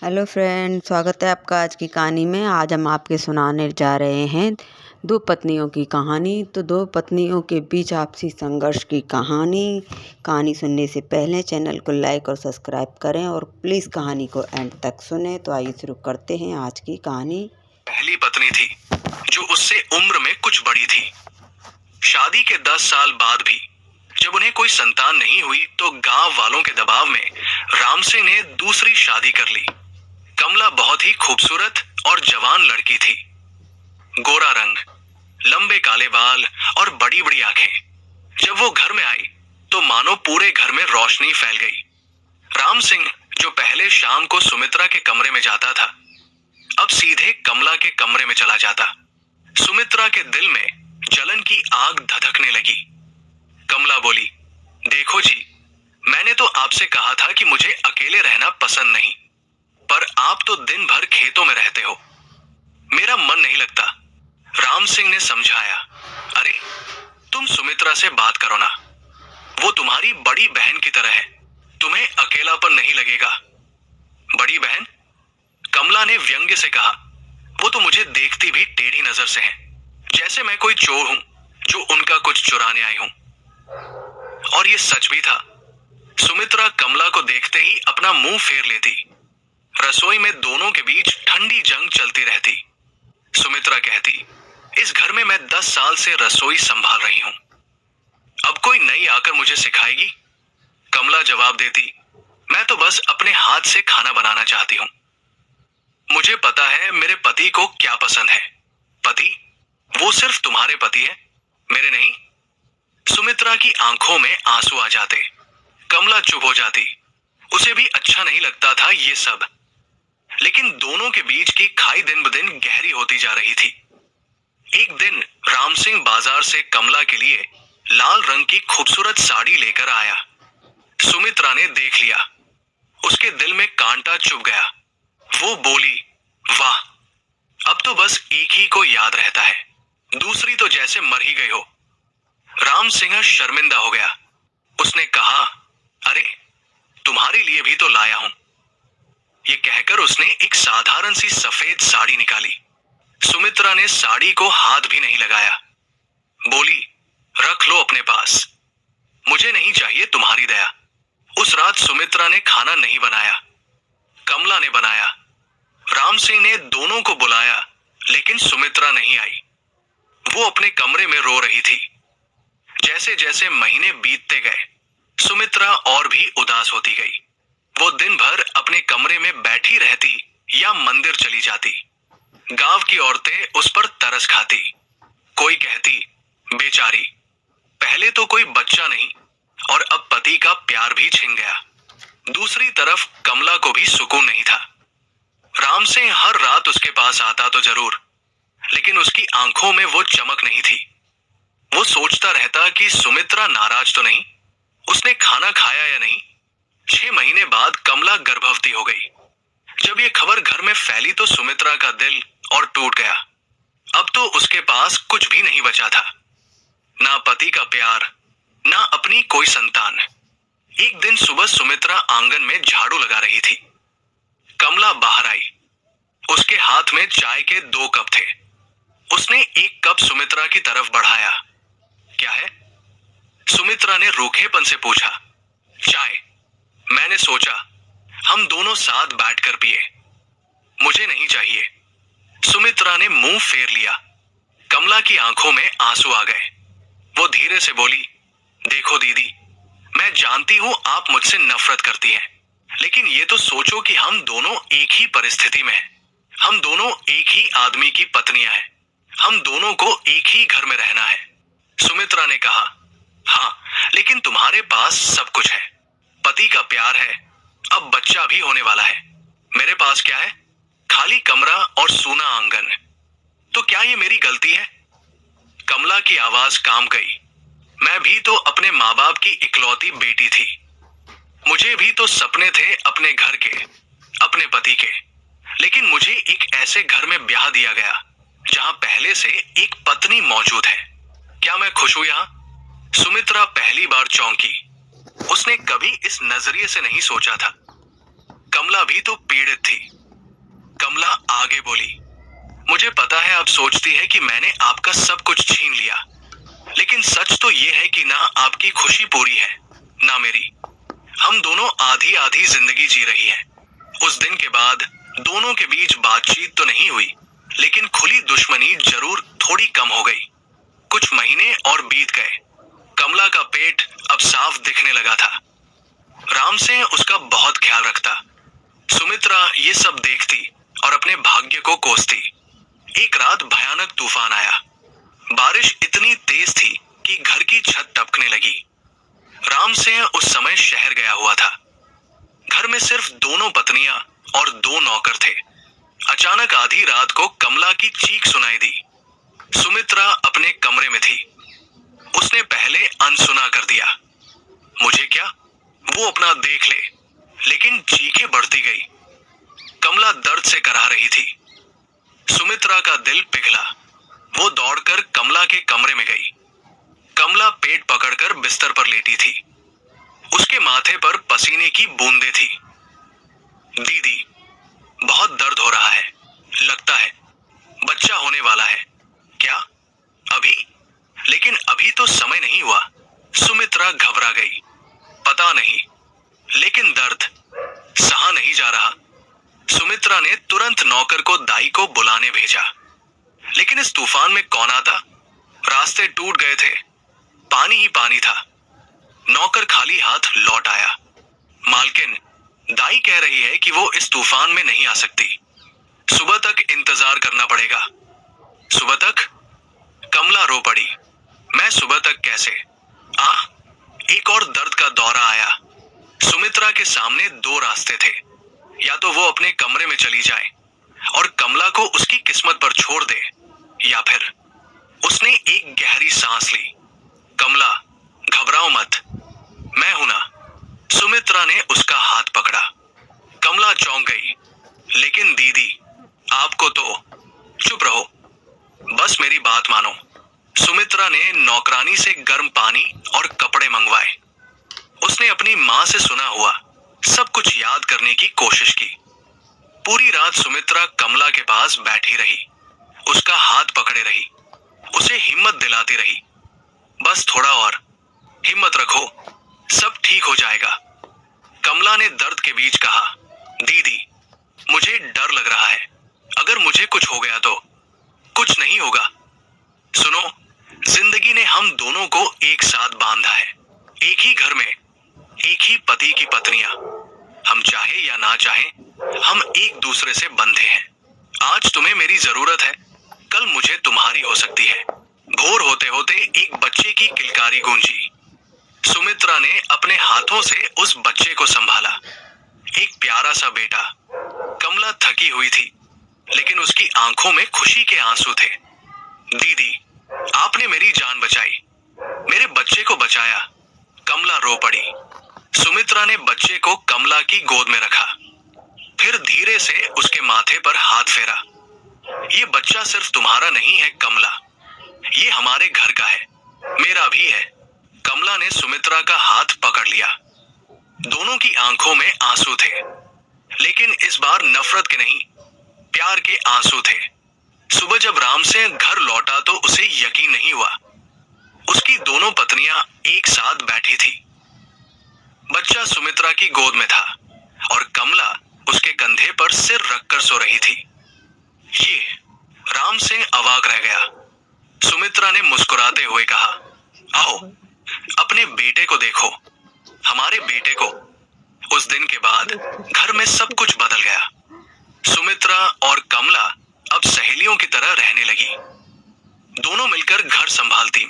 Hello friend, स्वागत है आपका आज की कहानी में। आज हम आपके सुनाने जा रहे हैं दो पत्नियों की कहानी। तो दो पत्नियों के बीच आपसी संघर्ष की कहानी सुनने से पहले चैनल को लाइक और सब्सक्राइब करें और प्लीज़ कहानी को एंड तक सुने। तो आइए शुरू करते हैं आज की कहानी। पहली पत्नी थी जो उससे उम्र में कुछ बड़ी थी। शादी के 10 साल बाद भी जब उन्हें कोई संतान नहीं हुई तो गांव वालों के दबाव में राम सिंह ने दूसरी शादी कर ली। कमला बहुत ही खूबसूरत और जवान लड़की थी। गोरा रंग, लंबे काले बाल और बड़ी बड़ी आंखें। जब वो घर में आई तो मानो पूरे घर में रोशनी फैल गई। राम सिंह जो पहले शाम को सुमित्रा के कमरे में जाता था, अब सीधे कमला के कमरे में चला जाता। सुमित्रा के दिल में जलन की आग धधकने लगी। कमला बोली, देखो जी, मैंने तो आपसे कहा था कि मुझे अकेले रहना पसंद नहीं, पर आप तो दिन भर खेतों में रहते हो, मेरा मन नहीं लगता। राम सिंह ने समझाया, अरे तुम सुमित्रा से बात करो ना, वो तुम्हारी बड़ी बहन की तरह है, तुम्हें अकेलापन नहीं लगेगा। बड़ी बहन? कमला ने व्यंग्य से कहा, वो तो मुझे देखती भी टेढ़ी नजर से है, जैसे मैं कोई चोर हूं जो उनका कुछ चुराने आई हूं। और ये सच भी था। सुमित्रा कमला को देखते ही अपना मुंह फेर लेती। रसोई में दोनों के बीच ठंडी जंग चलती रहती। सुमित्रा कहती, इस घर में मैं 10 साल से रसोई संभाल रही हूं, अब कोई नई आकर मुझे सिखाएगी? कमला जवाब देती, मैं तो बस अपने हाथ से खाना बनाना चाहती हूं। मुझे पता है मेरे पति को क्या पसंद है। पति? वो सिर्फ तुम्हारे पति है, मेरे नहीं। सुमित्रा की आंखों में आंसू आ जाते। कमला चुप हो जाती। उसे भी अच्छा नहीं लगता था ये सब, लेकिन दोनों के बीच की खाई दिन ब दिन गहरी होती जा रही थी। एक दिन राम सिंह बाजार से कमला के लिए लाल रंग की खूबसूरत साड़ी लेकर आया। सुमित्रा ने देख लिया, उसके दिल में कांटा चुभ गया। वो बोली, वाह, अब तो बस एक ही को याद रहता है, दूसरी तो जैसे मर ही गई हो। राम सिंह शर्मिंदा हो गया। उसने कहा, अरे तुम्हारे लिए भी तो लाया हूं। ये कहकर उसने एक साधारण सी सफेद साड़ी निकाली। सुमित्रा ने साड़ी को हाथ भी नहीं लगाया। बोली, रख लो अपने पास, मुझे नहीं चाहिए तुम्हारी दया। उस रात सुमित्रा ने खाना नहीं बनाया, कमला ने बनाया। राम सिंह ने दोनों को बुलाया, लेकिन सुमित्रा नहीं आई। वो अपने कमरे में रो रही थी। जैसे जैसे महीने बीतते गए, सुमित्रा और भी उदास होती गई। वो दिन भर अपने कमरे में बैठी रहती या मंदिर चली जाती। गांव की औरतें उस पर तरस खाती। कोई कहती, बेचारी, पहले तो कोई बच्चा नहीं और अब पति का प्यार भी छिन गया। दूसरी तरफ कमला को भी सुकून नहीं था। राम सिंह हर रात उसके पास आता तो जरूर, लेकिन उसकी आंखों में वो चमक नहीं थी। वो सोचता रहता कि सुमित्रा नाराज तो नहीं, उसने खाना खाया या नहीं। 6 महीने बाद कमला गर्भवती हो गई। जब ये खबर घर में फैली तो सुमित्रा का दिल और टूट गया। अब तो उसके पास कुछ भी नहीं बचा था, ना पति का प्यार, ना अपनी कोई संतान। एक दिन सुबह सुमित्रा आंगन में झाड़ू लगा रही थी। कमला बाहर आई। उसके हाथ में चाय के 2 कप थे। उसने एक कप सुमित्रा की तरफ बढ़ाया। क्या है? सुमित्रा ने रूखेपन से पूछा। चाय। मैंने सोचा हम दोनों साथ बैठकर पिए। मुझे नहीं चाहिए। सुमित्रा ने मुंह फेर लिया। कमला की आंखों में आंसू आ गए। वो धीरे से बोली, देखो दीदी, मैं जानती हूं आप मुझसे नफरत करती हैं, लेकिन ये तो सोचो कि हम दोनों एक ही परिस्थिति में हैं। हम दोनों एक ही आदमी की पत्नियां हैं। हम दोनों को एक ही घर में रहना है। सुमित्रा ने कहा, हाँ, लेकिन तुम्हारे पास सब कुछ है। पति का प्यार है, अब बच्चा भी होने वाला है। मेरे पास क्या है? खाली कमरा और सूना आंगन। तो क्या ये मेरी गलती है? कमला की आवाज काम गई। मैं भी तो अपने माँ बाप की इकलौती बेटी थी। मुझे भी तो सपने थे अपने घर के, अपने पति के, लेकिन मुझे एक ऐसे घर में ब्याह दिया गया जहां पहले से एक पत्नी मौजूद है। क्या मैं खुश हूं यहां? सुमित्रा पहली बार चौंकी। उसने कभी इस नजरिए से नहीं सोचा था। कमला भी तो पीड़ित थी। आगे बोली, मुझे पता है आप सोचती है कि मैंने आपका सब कुछ छीन लिया, लेकिन सच तो ये है कि ना आपकी खुशी पूरी है ना मेरी। हम दोनों आधी आधी जिंदगी जी रही है। उस दिन के बाद दोनों के बीच बातचीत तो नहीं हुई, लेकिन खुली दुश्मनी जरूर थोड़ी कम हो गई। कुछ महीने और बीत गए। कमला का पेट अब साफ दिखने लगा था। राम सिंह उसका बहुत ख्याल रखता। सुमित्रा ये सब देखती और अपने भाग्य को कोसती। एक रात भयानक तूफान आया। बारिश इतनी तेज थी कि घर की छत टपकने लगी। राम सिंह उस समय शहर गया हुआ था। घर में सिर्फ दोनों पत्नियां और 2 नौकर थे। अचानक आधी रात को कमला की चीख सुनाई दी। सुमित्रा अपने कमरे में थी। उसने पहले अनसुना कर दिया। मुझे क्या, वो अपना देख ले, लेकिन चीखें बढ़ती गई। कमला दर्द से कराह रही थी। सुमित्रा का दिल पिघला। वो दौड़कर कमला के कमरे में गई। कमला पेट पकड़कर बिस्तर पर लेटी थी। उसके माथे पर पसीने की बूंदें थी। दीदी, बहुत दर्द हो रहा है, लगता है बच्चा होने वाला है। क्या अभी? लेकिन अभी तो समय नहीं हुआ। सुमित्रा घबरा गई। पता नहीं, लेकिन दर्द सहा नहीं जा रहा। सुमित्रा ने तुरंत नौकर को दाई को बुलाने भेजा। लेकिन इस तूफान में कौन आता? रास्ते टूट गए थे, पानी ही पानी था। नौकर खाली हाथ लौट आया। मालकिन, दाई कह रही है कि वो इस तूफान में नहीं आ सकती। सुबह तक इंतजार करना पड़ेगा। सुबह तक? कमला रो पड़ी। मैं सुबह तक कैसे? एक और दर्द का दौरा आया। सुमित्रा के सामने 2 रास्ते थे। या तो वो अपने कमरे में चली जाए और कमला को उसकी किस्मत पर छोड़ दे, या फिर उसने एक गहरी सांस ली। कमला, घबराओ मत, मैं हूं ना। सुमित्रा ने उसका हाथ पकड़ा। कमला चौंक गई। लेकिन दीदी, आपको तो। चुप रहो, बस मेरी बात मानो। सुमित्रा ने नौकरानी से गर्म पानी और कपड़े मंगवाए। उसने अपनी मां से सुना हुआ सब कुछ याद करने की कोशिश की। पूरी रात सुमित्रा कमला के पास बैठी रही, उसका हाथ पकड़े रही, उसे हिम्मत दिलाती रही। बस थोड़ा और, हिम्मत रखो, सब ठीक हो जाएगा। कमला ने दर्द के बीच कहा, दीदी, मुझे डर लग रहा है। अगर मुझे कुछ हो गया तो? कुछ नहीं होगा। सुनो, जिंदगी ने हम दोनों को एक साथ बांधा है। एक ही घर में, एक ही पति की पत्नियां। हम चाहे या ना चाहे, हम एक दूसरे से बंधे हैं। आज तुम्हें मेरी जरूरत है, कल मुझे तुम्हारी हो सकती है। भोर होते होते एक बच्चे की किलकारी गूंजी। सुमित्रा ने अपने हाथों से उस बच्चे को संभाला। एक प्यारा सा बेटा। कमला थकी हुई थी, लेकिन उसकी आंखों में खुशी के आंसू थे। दीदी, आपने मेरी जान बचाई, मेरे बच्चे को बचाया। कमला रो पड़ी। सुमित्रा ने बच्चे को कमला की गोद में रखा, फिर धीरे से उसके माथे पर हाथ फेरा। ये बच्चा सिर्फ तुम्हारा नहीं है कमला, ये हमारे घर का है, मेरा भी है। कमला ने सुमित्रा का हाथ पकड़ लिया। दोनों की आंखों में आंसू थे, लेकिन इस बार नफरत के नहीं, प्यार के आंसू थे। सुबह जब राम सिंह घर लौटा तो उसे यकीन नहीं हुआ। उसकी दोनों पत्नियां एक साथ बैठी थी। बच्चा सुमित्रा की गोद में था और कमला उसके कंधे पर सिर रखकर सो रही थी। ये राम सिंह अवाक रह गया। सुमित्रा ने मुस्कुराते हुए कहा, आओ, अपने बेटे को देखो, हमारे बेटे को। उस दिन के बाद घर में सब कुछ बदल गया। सुमित्रा और कमला अब सहेलियों की तरह रहने लगी। दोनों मिलकर घर संभालती,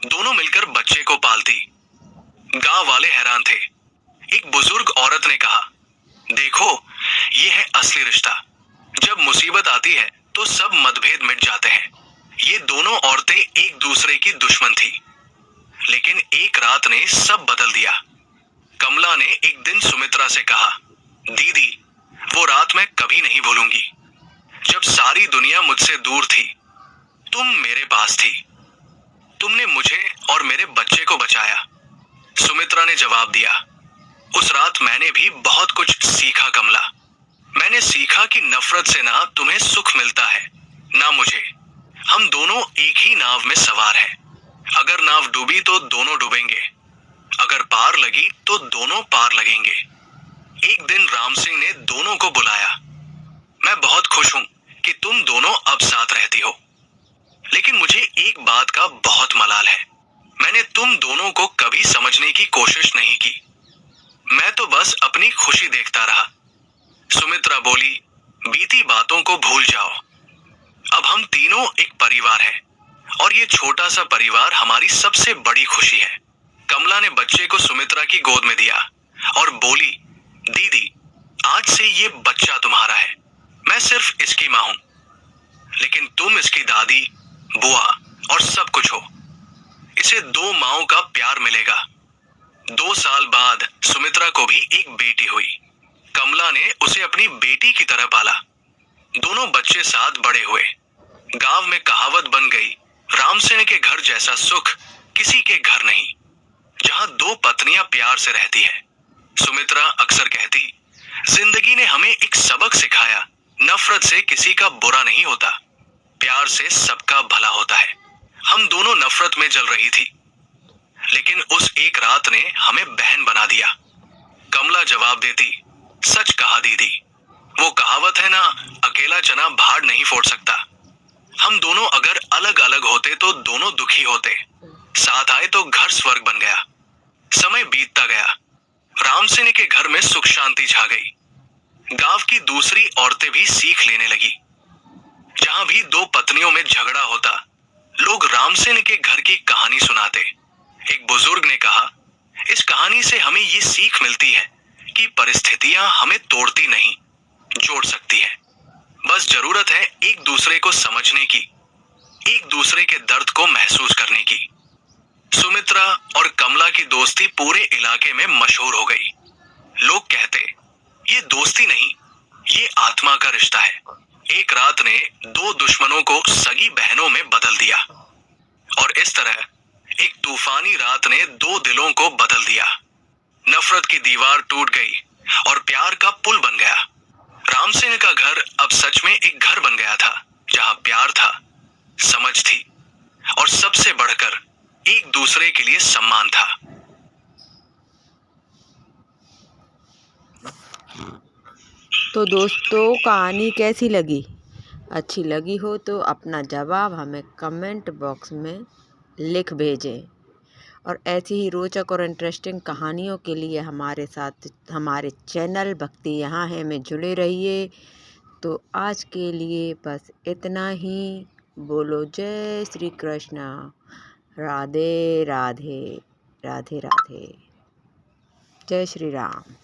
दोनों मिलकर बच्चे को पालती। गांव वाले हैरान थे। एक बुजुर्ग औरत ने कहा, देखो, ये है असली रिश्ता। जब मुसीबत आती है तो सब मतभेद मिट जाते हैं। ये दोनों औरतें एक दूसरे की दुश्मन थी, लेकिन एक रात ने सब बदल दिया। कमला ने एक दिन सुमित्रा से कहा, दीदी, वो रात मैं कभी नहीं भूलूंगी। जब सारी दुनिया मुझसे दूर थी, तुम मेरे पास थी। तुमने मुझे और मेरे बच्चे को बचाया। सुमित्रा ने जवाब दिया, उस रात मैंने भी बहुत कुछ सीखा कमला। मैंने सीखा देखा कि नफरत से ना तुम्हें सुख मिलता है ना मुझे। हम दोनों एक ही नाव में सवार हैं। अगर नाव डूबी तो दोनों डूबेंगे, अगर पार लगी तो दोनों पार लगेंगे। एक दिन राम सिंह ने दोनों को बुलाया। मैं बहुत खुश हूं कि तुम दोनों अब साथ रहती हो, लेकिन मुझे एक बात का बहुत मलाल है। मैंने तुम दोनों को कभी समझने की कोशिश नहीं की। मैं तो बस अपनी खुशी देखता रहा। सुमित्रा बोली, बीती बातों को भूल जाओ। अब हम तीनों एक परिवार हैं और ये छोटा सा परिवार हमारी सबसे बड़ी खुशी है। कमला ने बच्चे को सुमित्रा की गोद में दिया और बोली, दीदी, आज से ये बच्चा तुम्हारा है। मैं सिर्फ इसकी मां हूं, लेकिन तुम इसकी दादी, बुआ और सब कुछ हो। इसे 2 माओं का प्यार मिलेगा। 2 साल बाद सुमित्रा को भी एक बेटी हुई। कमला ने उसे अपनी बेटी की तरह पाला। दोनों बच्चे साथ बड़े हुए। गांव में कहावत बन गई, राम सिंह के घर जैसा सुख किसी के घर नहीं, जहां 2 पत्नियां प्यार से रहती है। सुमित्रा अक्सर कहती, जिंदगी ने हमें एक सबक सिखाया, नफरत से किसी का बुरा नहीं होता, प्यार से सबका भला होता है। हम दोनों नफरत में जल रही थी, लेकिन उस एक रात ने हमें बहन बना दिया। कमला जवाब देती, सच कहा दीदी, वो कहावत है ना, अकेला चना भाड़ नहीं फोड़ सकता। हम दोनों अगर अलग अलग होते तो दोनों दुखी होते, साथ आए तो घर स्वर्ग बन गया। समय बीतता गया। राम सिंह के घर में सुख शांति छा गई। गांव की दूसरी औरतें भी सीख लेने लगी। जहां भी 2 पत्नियों में झगड़ा होता, लोग राम सिंह के घर की कहानी सुनाते। एक बुजुर्ग ने कहा, इस कहानी से हमें ये सीख मिलती है कि परिस्थितियां हमें तोड़ती नहीं, जोड़ सकती है। बस जरूरत है एक दूसरे को समझने की, एक दूसरे के दर्द को महसूस करने की। सुमित्रा और कमला की दोस्ती पूरे इलाके में मशहूर हो गई। लोग कहते, ये दोस्ती नहीं, ये आत्मा का रिश्ता है। एक रात ने 2 दुश्मनों को सगी बहनों में बदल दिया, और इस तरह एक तूफानी रात ने 2 दिलों को बदल दिया। नफरत की दीवार टूट गई और प्यार का पुल बन गया। राम सिंह का घर अब सच में एक घर बन गया था, जहां प्यार था, समझ थी और सबसे बढ़कर एक दूसरे के लिए सम्मान था। तो दोस्तों, कहानी कैसी लगी? अच्छी लगी हो तो अपना जवाब हमें कमेंट बॉक्स में लिख भेजें, और ऐसी ही रोचक और इंटरेस्टिंग कहानियों के लिए हमारे साथ हमारे चैनल भक्ति यहाँ है में जुड़े रहिए। तो आज के लिए बस इतना ही। बोलो जय श्री कृष्ण, राधे राधे, राधे राधे, जय श्री राम।